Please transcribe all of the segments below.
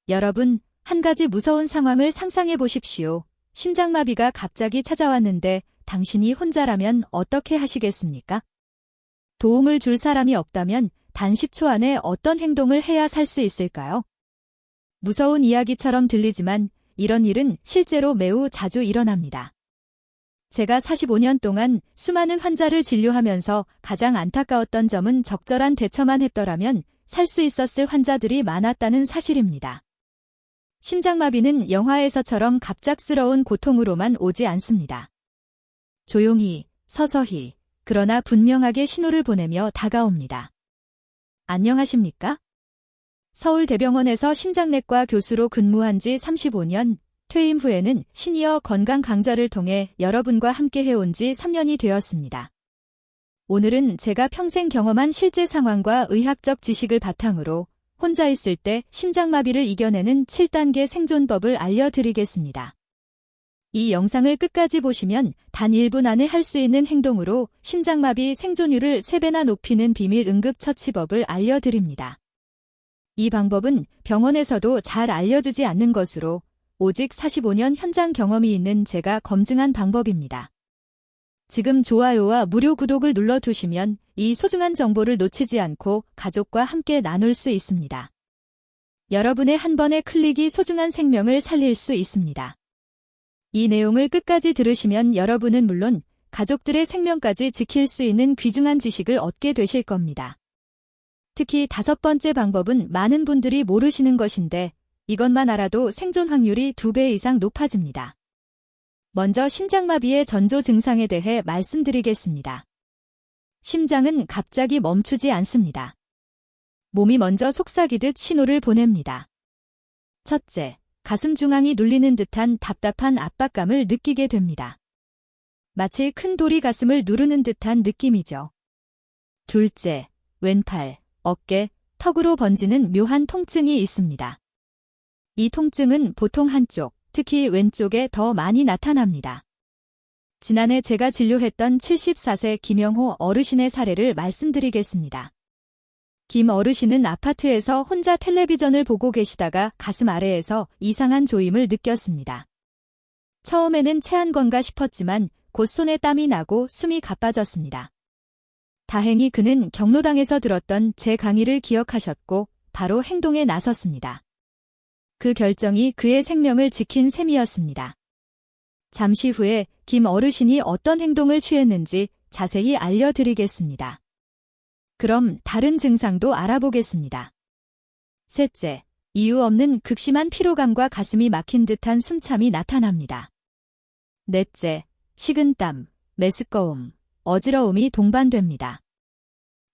여러분, 한 가지 무서운 상황을 상상해 보십시오. 심장마비가 갑자기 찾아왔는데 당신이 혼자라면 어떻게 하시겠습니까? 도움을 줄 사람이 없다면 단 10초 안에 어떤 행동을 해야 살 수 있을까요? 무서운 이야기처럼 들리지만 이런 일은 실제로 매우 자주 일어납니다. 제가 45년 동안 수많은 환자를 진료하면서 가장 안타까웠던 점은 적절한 대처만 했더라면 살 수 있었을 환자들이 많았다는 사실입니다. 심장마비는 영화에서처럼 갑작스러운 고통으로만 오지 않습니다. 조용히, 서서히, 그러나 분명하게 신호를 보내며 다가옵니다. 안녕하십니까? 서울대병원에서 심장내과 교수로 근무한 지 35년, 퇴임 후에는 시니어 건강 강좌를 통해 여러분과 함께 해온 지 3년이 되었습니다. 오늘은 제가 평생 경험한 실제 상황과 의학적 지식을 바탕으로 혼자 있을 때 심장마비를 이겨내는 7단계 생존법을 알려드리겠습니다. 이 영상을 끝까지 보시면 단 1분 안에 할 수 있는 행동으로 심장마비 생존율을 3배나 높이는 비밀 응급처치법을 알려드립니다. 이 방법은 병원에서도 잘 알려주지 않는 것으로 오직 45년 현장 경험이 있는 제가 검증한 방법입니다. 지금 좋아요와 무료 구독을 눌러두시면 이 소중한 정보를 놓치지 않고 가족과 함께 나눌 수 있습니다. 여러분의 한 번의 클릭이 소중한 생명을 살릴 수 있습니다. 이 내용을 끝까지 들으시면 여러분은 물론 가족들의 생명까지 지킬 수 있는 귀중한 지식을 얻게 되실 겁니다. 특히 5번째 방법은 많은 분들이 모르시는 것인데 이것만 알아도 생존 확률이 2배 이상 높아집니다. 먼저 심장마비의 전조 증상에 대해 말씀드리겠습니다. 심장은 갑자기 멈추지 않습니다. 몸이 먼저 속삭이듯 신호를 보냅니다. 첫째, 가슴 중앙이 눌리는 듯한 답답한 압박감을 느끼게 됩니다. 마치 큰 돌이 가슴을 누르는 듯한 느낌이죠. 둘째, 왼팔, 어깨, 턱으로 번지는 묘한 통증이 있습니다. 이 통증은 보통 한쪽, 특히 왼쪽에 더 많이 나타납니다. 지난해 제가 진료했던 74세 김영호 어르신의 사례를 말씀드리겠습니다. 김 어르신은 아파트에서 혼자 텔레비전을 보고 계시다가 가슴 아래에서 이상한 조임을 느꼈습니다. 처음에는 체한 건가 싶었지만 곧 손에 땀이 나고 숨이 가빠졌습니다. 다행히 그는 경로당에서 들었던 제 강의를 기억하셨고 바로 행동에 나섰습니다. 그 결정이 그의 생명을 지킨 셈이었습니다. 잠시 후에 김 어르신이 어떤 행동을 취했는지 자세히 알려드리겠습니다. 그럼 다른 증상도 알아보겠습니다. 셋째, 이유 없는 극심한 피로감과 가슴이 막힌 듯한 숨참이 나타납니다. 넷째, 식은땀, 메스꺼움, 어지러움이 동반됩니다.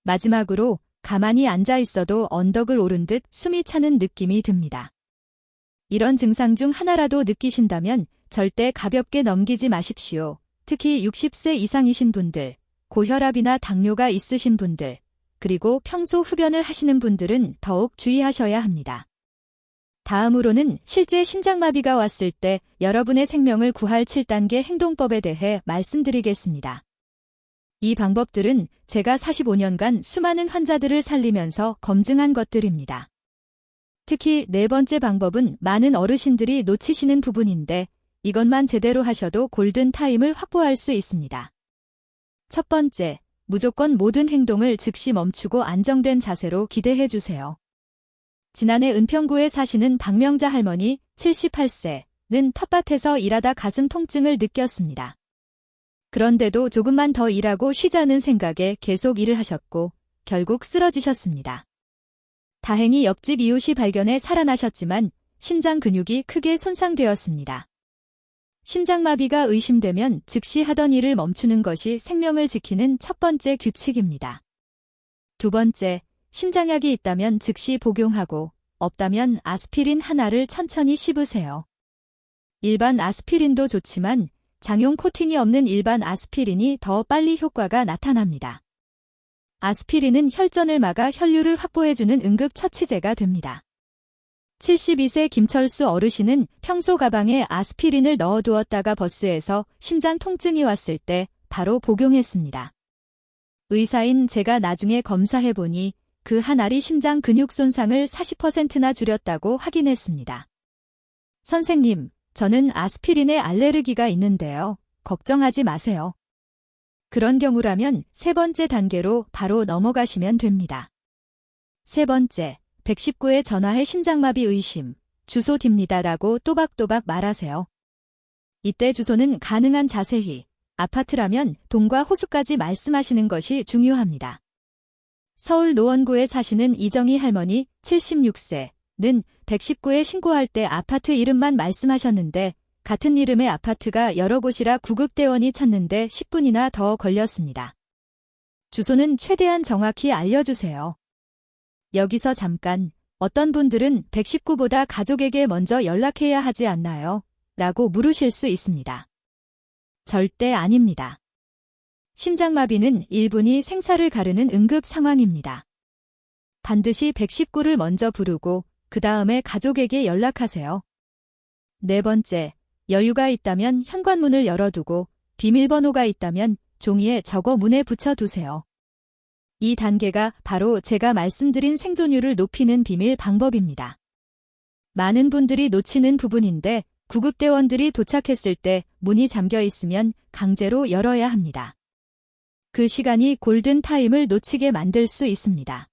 마지막으로 가만히 앉아 있어도 언덕을 오른 듯 숨이 차는 느낌이 듭니다. 이런 증상 중 하나라도 느끼신다면 절대 가볍게 넘기지 마십시오. 특히 60세 이상이신 분들, 고혈압이나 당뇨가 있으신 분들, 그리고 평소 흡연을 하시는 분들은 더욱 주의하셔야 합니다. 다음으로는 실제 심장마비가 왔을 때 여러분의 생명을 구할 7단계 행동법에 대해 말씀드리겠습니다. 이 방법들은 제가 45년간 수많은 환자들을 살리면서 검증한 것들입니다. 특히 4번째 방법은 많은 어르신들이 놓치시는 부분인데 이것만 제대로 하셔도 골든타임을 확보할 수 있습니다. 첫 번째, 무조건 모든 행동을 즉시 멈추고 안정된 자세로 기대해 주세요. 지난해 은평구에 사시는 박명자 할머니 78세는 텃밭에서 일하다 가슴 통증을 느꼈습니다. 그런데도 조금만 더 일하고 쉬자는 생각에 계속 일을 하셨고 결국 쓰러지셨습니다. 다행히 옆집 이웃이 발견해 살아나셨지만 심장 근육이 크게 손상되었습니다. 심장마비가 의심되면 즉시 하던 일을 멈추는 것이 생명을 지키는 첫 번째 규칙입니다. 두 번째, 심장약이 있다면 즉시 복용하고 없다면 아스피린 하나를 천천히 씹으세요. 일반 아스피린도 좋지만 장용 코팅이 없는 일반 아스피린이 더 빨리 효과가 나타납니다. 아스피린은 혈전을 막아 혈류를 확보해주는 응급처치제가 됩니다. 72세 김철수 어르신은 평소 가방에 아스피린을 넣어두었다가 버스에서 심장 통증이 왔을 때 바로 복용했습니다. 의사인 제가 나중에 검사해보니 그 한 알이 심장 근육 손상을 40%나 줄였다고 확인했습니다. 선생님, 저는 아스피린에 알레르기가 있는데요. 걱정하지 마세요. 그런 경우라면 세 번째 단계로 바로 넘어가시면 됩니다. 세 번째, 119에 전화해 심장마비 의심, 주소 딥니다라고 또박또박 말하세요. 이때 주소는 가능한 자세히, 아파트라면 동과 호수까지 말씀하시는 것이 중요합니다. 서울 노원구에 사시는 이정희 할머니 76세는 119에 신고할 때 아파트 이름만 말씀하셨는데 같은 이름의 아파트가 여러 곳이라 구급대원이 찾는데 10분이나 더 걸렸습니다. 주소는 최대한 정확히 알려주세요. 여기서 잠깐, 어떤 분들은 119보다 가족에게 먼저 연락해야 하지 않나요? 라고 물으실 수 있습니다. 절대 아닙니다. 심장마비는 1분이 생사를 가르는 응급 상황입니다. 반드시 119를 먼저 부르고 그 다음에 가족에게 연락하세요. 네 번째, 여유가 있다면 현관문을 열어두고 비밀번호가 있다면 종이에 적어 문에 붙여두세요. 이 단계가 바로 제가 말씀드린 생존율을 높이는 비밀 방법입니다. 많은 분들이 놓치는 부분인데 구급대원들이 도착했을 때 문이 잠겨 있으면 강제로 열어야 합니다. 그 시간이 골든타임을 놓치게 만들 수 있습니다.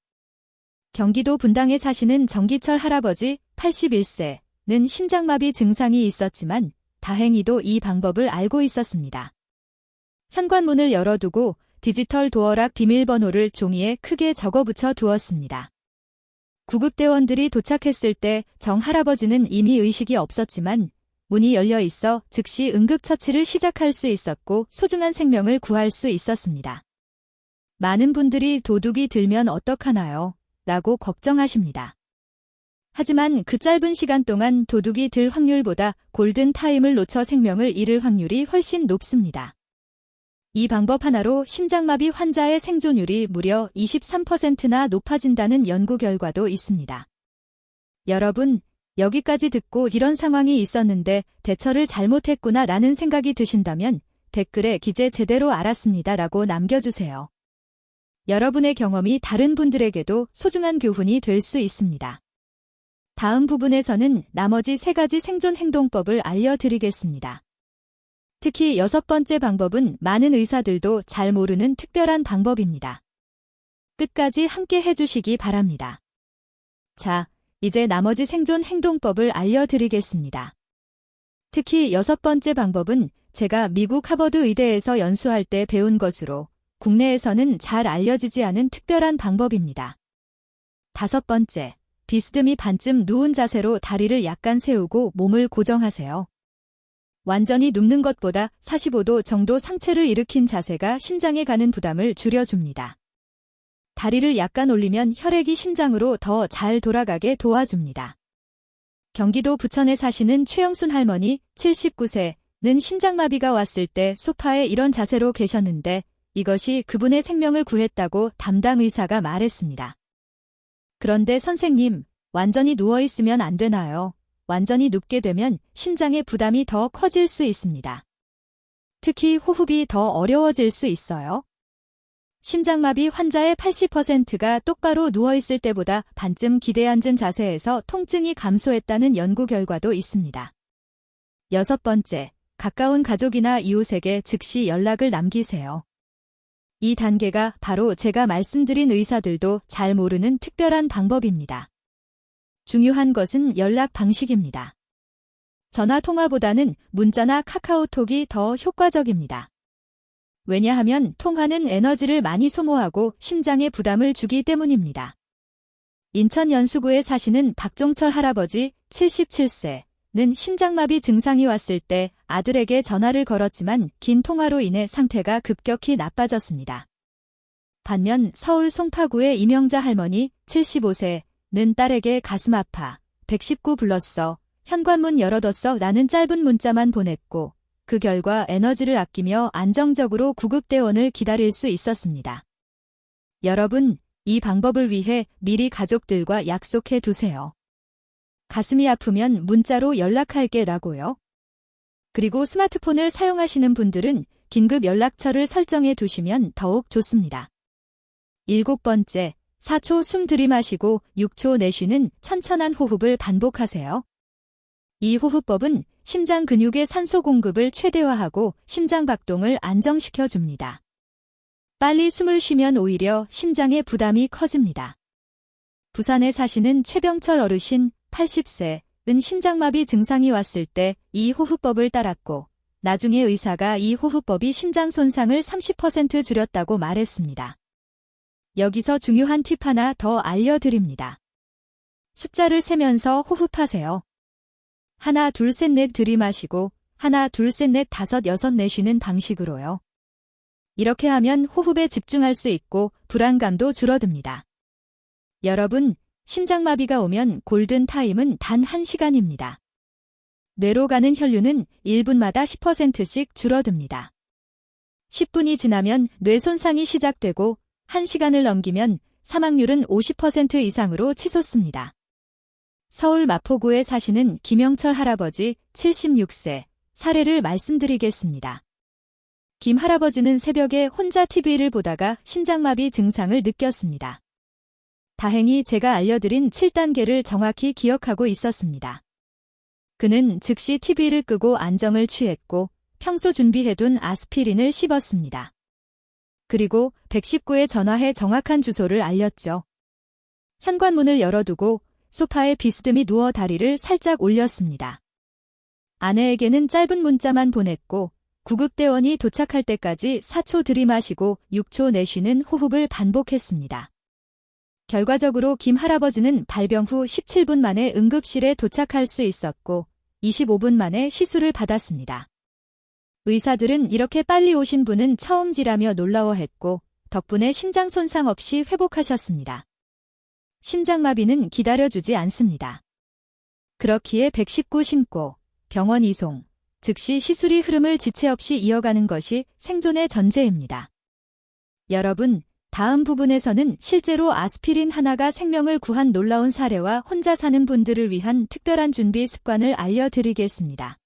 경기도 분당에 사시는 정기철 할아버지 81세는 심장마비 증상이 있었지만 다행히도 이 방법을 알고 있었습니다. 현관문을 열어두고 디지털 도어락 비밀번호를 종이에 크게 적어붙여 두었습니다. 구급대원들이 도착했을 때 정 할아버지는 이미 의식이 없었지만 문이 열려 있어 즉시 응급처치를 시작할 수 있었고 소중한 생명을 구할 수 있었습니다. 많은 분들이 도둑이 들면 어떡하나요? 라고 걱정하십니다. 하지만 그 짧은 시간 동안 도둑이 들 확률보다 골든타임을 놓쳐 생명을 잃을 확률이 훨씬 높습니다. 이 방법 하나로 심장마비 환자의 생존율이 무려 23%나 높아진다는 연구 결과도 있습니다. 여러분, 여기까지 듣고 이런 상황이 있었는데 대처를 잘못했구나 라는 생각이 드신다면 댓글에 기재 제대로 알았습니다 라고 남겨주세요. 여러분의 경험이 다른 분들에게도 소중한 교훈이 될 수 있습니다. 다음 부분에서는 나머지 3가지 생존 행동법을 알려드리겠습니다. 특히 6번째 방법은 많은 의사들도 잘 모르는 특별한 방법입니다. 끝까지 함께 해주시기 바랍니다. 자, 이제 나머지 생존 행동법을 알려드리겠습니다. 특히 6번째 방법은 제가 미국 하버드 의대에서 연수할 때 배운 것으로 국내에서는 잘 알려지지 않은 특별한 방법입니다. 5번째, 비스듬히 반쯤 누운 자세로 다리를 약간 세우고 몸을 고정하세요. 완전히 눕는 것보다 45도 정도 상체를 일으킨 자세가 심장에 가는 부담을 줄여줍니다. 다리를 약간 올리면 혈액이 심장으로 더 잘 돌아가게 도와줍니다. 경기도 부천에 사시는 최영순 할머니 79세는 심장마비가 왔을 때 소파에 이런 자세로 계셨는데 이것이 그분의 생명을 구했다고 담당 의사가 말했습니다. 그런데 선생님, 완전히 누워있으면 안 되나요? 완전히 눕게 되면 심장의 부담이 더 커질 수 있습니다. 특히 호흡이 더 어려워질 수 있어요. 심장마비 환자의 80%가 똑바로 누워있을 때보다 반쯤 기대 앉은 자세에서 통증이 감소했다는 연구 결과도 있습니다. 6번째, 가까운 가족이나 이웃에게 즉시 연락을 남기세요. 이 단계가 바로 제가 말씀드린 의사들도 잘 모르는 특별한 방법입니다. 중요한 것은 연락 방식입니다. 전화 통화보다는 문자나 카카오톡이 더 효과적입니다. 왜냐하면 통화는 에너지를 많이 소모하고 심장에 부담을 주기 때문입니다. 인천 연수구에 사시는 박종철 할아버지 77세는 심장마비 증상이 왔을 때 아들에게 전화를 걸었지만 긴 통화로 인해 상태가 급격히 나빠졌습니다. 반면 서울 송파구의 이명자 할머니 75세는 딸에게 가슴 아파 119 불렀어, 현관문 열어뒀어 라는 짧은 문자만 보냈고 그 결과 에너지를 아끼며 안정적으로 구급대원을 기다릴 수 있었습니다. 여러분, 이 방법을 위해 미리 가족들과 약속해 두세요. 가슴이 아프면 문자로 연락할게 라고요. 그리고 스마트폰을 사용하시는 분들은 긴급 연락처를 설정해 두시면 더욱 좋습니다. 7번째, 4초 숨 들이마시고 6초 내쉬는 천천한 호흡을 반복하세요. 이 호흡법은 심장 근육의 산소 공급을 최대화하고 심장 박동을 안정시켜 줍니다. 빨리 숨을 쉬면 오히려 심장의 부담이 커집니다. 부산에 사시는 최병철 어르신 80세은 심장마비 증상이 왔을 때 이 호흡법을 따랐고 나중에 의사가 이 호흡법이 심장 손상을 30% 줄였다고 말했습니다. 여기서 중요한 팁 하나 더 알려드립니다. 숫자를 세면서 호흡하세요. 하나, 둘, 셋, 넷 들이마시고 하나, 둘, 셋, 넷, 다섯, 여섯 내쉬는 방식으로요. 이렇게 하면 호흡에 집중할 수 있고 불안감도 줄어듭니다. 여러분, 심장마비가 오면 골든타임은 단 1시간입니다. 뇌로 가는 혈류는 1분마다 10%씩 줄어듭니다. 10분이 지나면 뇌 손상이 시작되고 1시간을 넘기면 사망률은 50% 이상으로 치솟습니다. 서울 마포구에 사시는 김영철 할아버지 76세 사례를 말씀드리겠습니다. 김 할아버지는 새벽에 혼자 TV를 보다가 심장마비 증상을 느꼈습니다. 다행히 제가 알려드린 7단계를 정확히 기억하고 있었습니다. 그는 즉시 TV를 끄고 안정을 취했고 평소 준비해둔 아스피린을 씹었습니다. 그리고 119에 전화해 정확한 주소를 알렸죠. 현관문을 열어두고 소파에 비스듬히 누워 다리를 살짝 올렸습니다. 아내에게는 짧은 문자만 보냈고 구급대원이 도착할 때까지 4초 들이마시고 6초 내쉬는 호흡을 반복했습니다. 결과적으로 김 할아버지는 발병 후 17분 만에 응급실에 도착할 수 있었고 25분 만에 시술을 받았습니다. 의사들은 이렇게 빨리 오신 분은 처음지라며 놀라워했고 덕분에 심장 손상 없이 회복하셨습니다. 심장마비는 기다려주지 않습니다. 그렇기에 119 신고, 병원 이송, 즉시 시술이 흐름을 지체 없이 이어가는 것이 생존의 전제입니다. 여러분, 다음 부분에서는 실제로 아스피린 하나가 생명을 구한 놀라운 사례와 혼자 사는 분들을 위한 특별한 준비 습관을 알려드리겠습니다.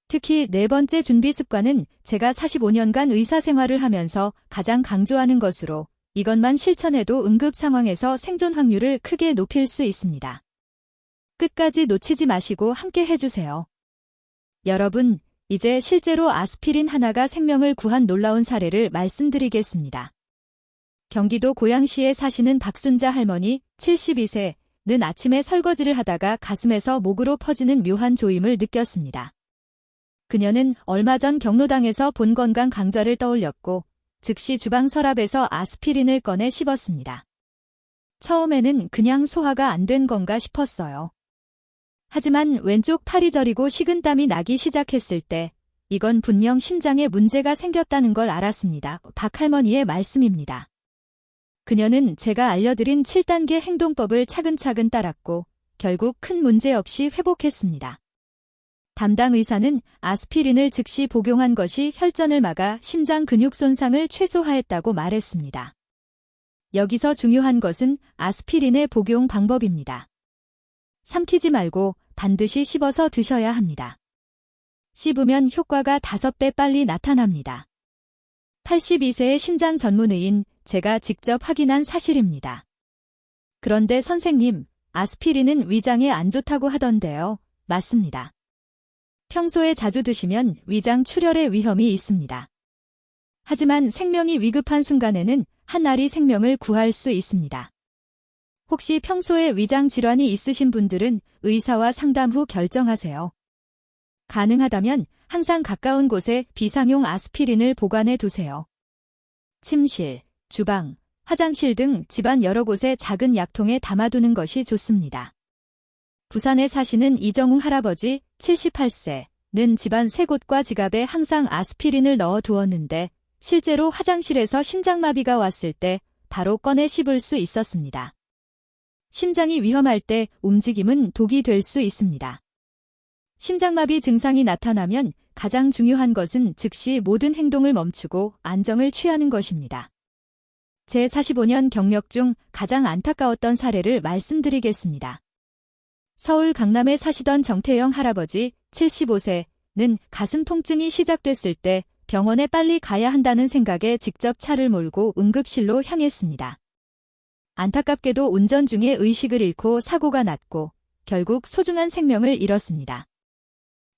특히 네 번째 준비 습관은 제가 45년간 의사 생활을 하면서 가장 강조하는 것으로 이것만 실천해도 응급 상황에서 생존 확률을 크게 높일 수 있습니다. 끝까지 놓치지 마시고 함께 해주세요. 여러분, 이제 실제로 아스피린 하나가 생명을 구한 놀라운 사례를 말씀드리겠습니다. 경기도 고양시에 사시는 박순자 할머니 72세는 아침에 설거지를 하다가 가슴에서 목으로 퍼지는 묘한 조임을 느꼈습니다. 그녀는 얼마 전 경로당에서 본 건강 강좌를 떠올렸고 즉시 주방 서랍에서 아스피린을 꺼내 씹었습니다. 처음에는 그냥 소화가 안 된 건가 싶었어요. 하지만 왼쪽 팔이 저리고 식은땀이 나기 시작했을 때 이건 분명 심장에 문제가 생겼다는 걸 알았습니다. 박 할머니의 말씀입니다. 그녀는 제가 알려드린 7단계 행동법을 차근차근 따랐고 결국 큰 문제 없이 회복했습니다. 담당 의사는 아스피린을 즉시 복용한 것이 혈전을 막아 심장 근육 손상을 최소화했다고 말했습니다. 여기서 중요한 것은 아스피린의 복용 방법입니다. 삼키지 말고 반드시 씹어서 드셔야 합니다. 씹으면 효과가 5배 빨리 나타납니다. 82세의 심장 전문의인 제가 직접 확인한 사실입니다. 그런데 선생님, 아스피린은 위장에 안 좋다고 하던데요. 맞습니다. 평소에 자주 드시면 위장 출혈의 위험이 있습니다. 하지만 생명이 위급한 순간에는 한 알이 생명을 구할 수 있습니다. 혹시 평소에 위장 질환이 있으신 분들은 의사와 상담 후 결정하세요. 가능하다면 항상 가까운 곳에 비상용 아스피린을 보관해 두세요. 침실, 주방, 화장실 등 집안 여러 곳에 작은 약통에 담아두는 것이 좋습니다. 부산에 사시는 이정웅 할아버지 78세는 집안 3곳과 지갑에 항상 아스피린을 넣어 두었는데 실제로 화장실에서 심장마비가 왔을 때 바로 꺼내 씹을 수 있었습니다. 심장이 위험할 때 움직임은 독이 될 수 있습니다. 심장마비 증상이 나타나면 가장 중요한 것은 즉시 모든 행동을 멈추고 안정을 취하는 것입니다. 제 45년 경력 중 가장 안타까웠던 사례를 말씀드리겠습니다. 서울 강남에 사시던 정태영 할아버지 75세는 가슴 통증이 시작됐을 때 병원에 빨리 가야 한다는 생각에 직접 차를 몰고 응급실로 향했습니다. 안타깝게도 운전 중에 의식을 잃고 사고가 났고 결국 소중한 생명을 잃었습니다.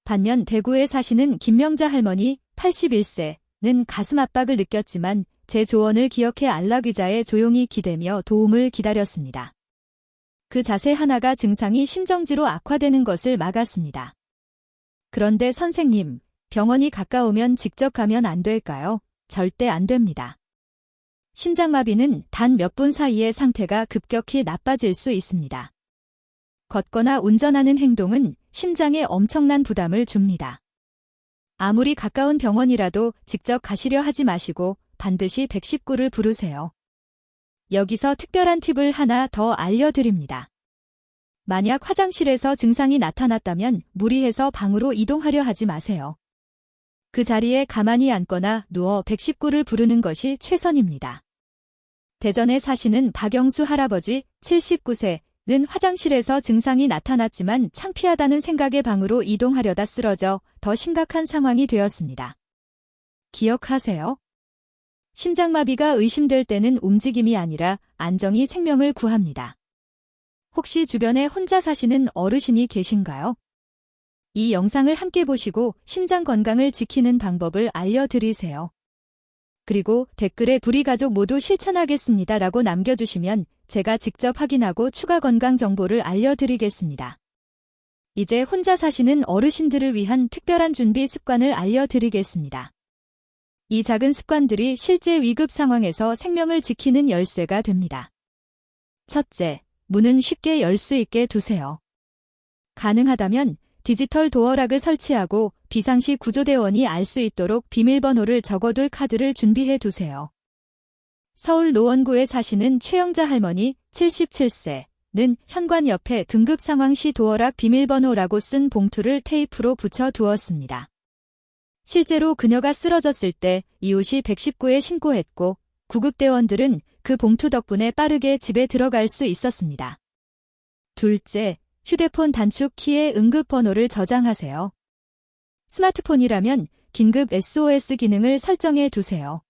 반면 대구에 사시는 김명자 할머니 81세는 가슴 압박을 느꼈지만 제 조언을 기억해 안락의자에 조용히 기대며 도움을 기다렸습니다. 그 자세 하나가 증상이 심정지로 악화되는 것을 막았습니다. 그런데 선생님, 병원이 가까우면 직접 가면 안 될까요? 절대 안 됩니다. 심장마비는 단 몇 분 사이에 상태가 급격히 나빠질 수 있습니다. 걷거나 운전하는 행동은 심장에 엄청난 부담을 줍니다. 아무리 가까운 병원이라도 직접 가시려 하지 마시고 반드시 119를 부르세요. 여기서 특별한 팁을 하나 더 알려드립니다. 만약 화장실에서 증상이 나타났다면 무리해서 방으로 이동하려 하지 마세요. 그 자리에 가만히 앉거나 누워 119를 부르는 것이 최선입니다. 대전에 사시는 박영수 할아버지 79세는 화장실에서 증상이 나타났지만 창피하다는 생각에 방으로 이동하려다 쓰러져 더 심각한 상황이 되었습니다. 기억하세요. 심장마비가 의심될 때는 움직임이 아니라 안정이 생명을 구합니다. 혹시 주변에 혼자 사시는 어르신이 계신가요? 이 영상을 함께 보시고 심장 건강을 지키는 방법을 알려드리세요. 그리고 댓글에 우리 가족 모두 실천하겠습니다 라고 남겨주시면 제가 직접 확인하고 추가 건강 정보를 알려드리겠습니다. 이제 혼자 사시는 어르신들을 위한 특별한 준비 습관을 알려드리겠습니다. 이 작은 습관들이 실제 위급 상황에서 생명을 지키는 열쇠가 됩니다. 첫째, 문은 쉽게 열 수 있게 두세요. 가능하다면 디지털 도어락을 설치하고 비상시 구조대원이 알 수 있도록 비밀번호를 적어둘 카드를 준비해 두세요. 서울 노원구에 사시는 최영자 할머니 77세는 현관 옆에 긴급 상황 시 도어락 비밀번호라고 쓴 봉투를 테이프로 붙여 두었습니다. 실제로 그녀가 쓰러졌을 때 이웃이 119에 신고했고 구급대원들은 그 봉투 덕분에 빠르게 집에 들어갈 수 있었습니다. 둘째, 휴대폰 단축 키에 응급번호를 저장하세요. 스마트폰이라면 긴급 SOS 기능을 설정해 두세요.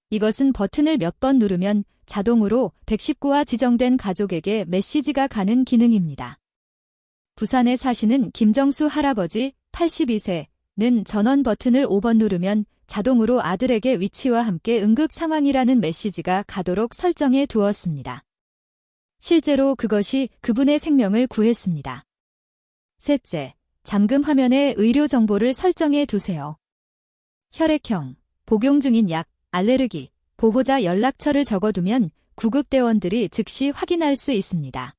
이것은 버튼을 몇 번 누르면 자동으로 119와 지정된 가족에게 메시지가 가는 기능입니다. 부산에 사시는 김정수 할아버지 82세는 전원 버튼을 5번 누르면 자동으로 아들에게 위치와 함께 응급 상황이라는 메시지가 가도록 설정해 두었습니다. 실제로 그것이 그분의 생명을 구했습니다. 셋째, 잠금 화면에 의료 정보를 설정해 두세요. 혈액형, 복용 중인 약, 알레르기, 보호자 연락처를 적어두면 구급대원들이 즉시 확인할 수 있습니다.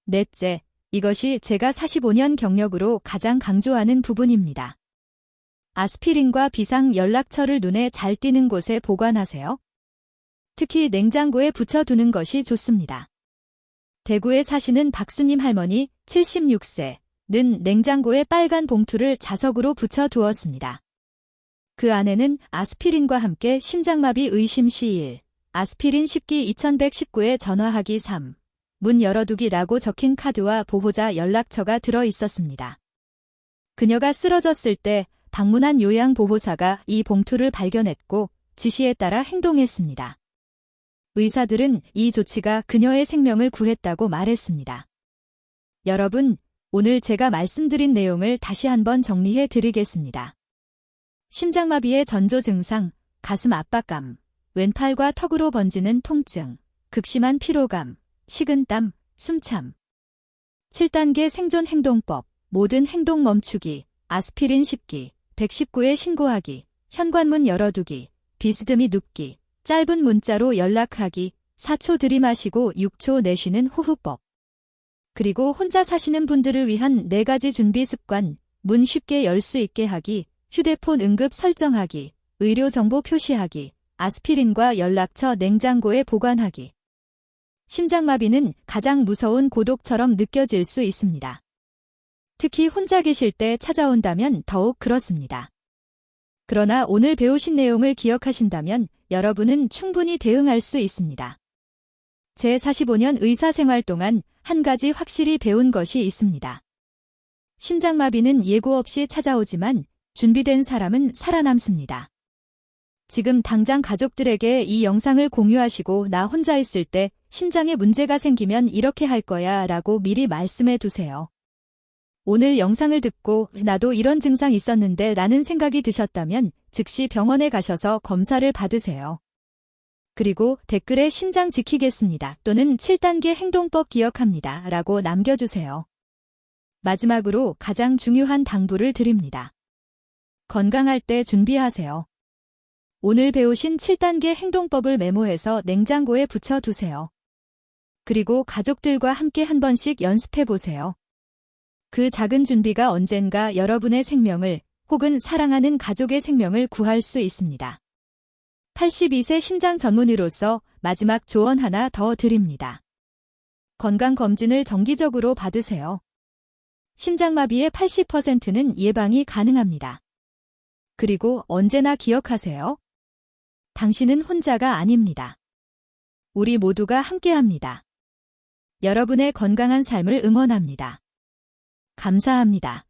넷째, 이것이 제가 45년 경력으로 가장 강조하는 부분입니다. 아스피린과 비상 연락처를 눈에 잘 띄는 곳에 보관하세요. 특히 냉장고에 붙여두는 것이 좋습니다. 대구에 사시는 박수님 할머니 76세는 냉장고에 빨간 봉투를 자석으로 붙여두었습니다. 그 안에는 아스피린과 함께 심장마비 의심 시 1, 아스피린 10기 2119에 전화하기 3, 문 열어두기라고 적힌 카드와 보호자 연락처가 들어 있었습니다. 그녀가 쓰러졌을 때 방문한 요양보호사가 이 봉투를 발견했고 지시에 따라 행동했습니다. 의사들은 이 조치가 그녀의 생명을 구했다고 말했습니다. 여러분, 오늘 제가 말씀드린 내용을 다시 한번 정리해 드리겠습니다. 심장마비의 전조 증상, 가슴 압박감, 왼팔과 턱으로 번지는 통증, 극심한 피로감, 식은땀, 숨참. 7단계 생존 행동법, 모든 행동 멈추기, 아스피린 10기, 119에 신고하기, 현관문 열어두기, 비스듬히 눕기, 짧은 문자로 연락하기, 4초 들이마시고 6초 내쉬는 호흡법. 그리고 혼자 사시는 분들을 위한 4가지 준비 습관, 문 쉽게 열 수 있게 하기, 휴대폰 응급 설정하기, 의료 정보 표시하기, 아스피린과 연락처 냉장고에 보관하기. 심장마비는 가장 무서운 고독처럼 느껴질 수 있습니다. 특히 혼자 계실 때 찾아온다면 더욱 그렇습니다. 그러나 오늘 배우신 내용을 기억하신다면 여러분은 충분히 대응할 수 있습니다. 제 45년 의사생활 동안 한 가지 확실히 배운 것이 있습니다. 심장마비는 예고 없이 찾아오지만 준비된 사람은 살아남습니다. 지금 당장 가족들에게 이 영상을 공유하시고 나 혼자 있을 때 심장에 문제가 생기면 이렇게 할 거야 라고 미리 말씀해 두세요. 오늘 영상을 듣고 나도 이런 증상 있었는데 라는 생각이 드셨다면 즉시 병원에 가셔서 검사를 받으세요. 그리고 댓글에 심장 지키겠습니다 또는 7단계 행동법 기억합니다 라고 남겨주세요. 마지막으로 가장 중요한 당부를 드립니다. 건강할 때 준비하세요. 오늘 배우신 7단계 행동법을 메모해서 냉장고에 붙여두세요. 그리고 가족들과 함께 한 번씩 연습해 보세요. 그 작은 준비가 언젠가 여러분의 생명을 혹은 사랑하는 가족의 생명을 구할 수 있습니다. 82세 심장 전문의로서 마지막 조언 하나 더 드립니다. 건강검진을 정기적으로 받으세요. 심장마비의 80%는 예방이 가능합니다. 그리고 언제나 기억하세요. 당신은 혼자가 아닙니다. 우리 모두가 함께합니다. 여러분의 건강한 삶을 응원합니다. 감사합니다.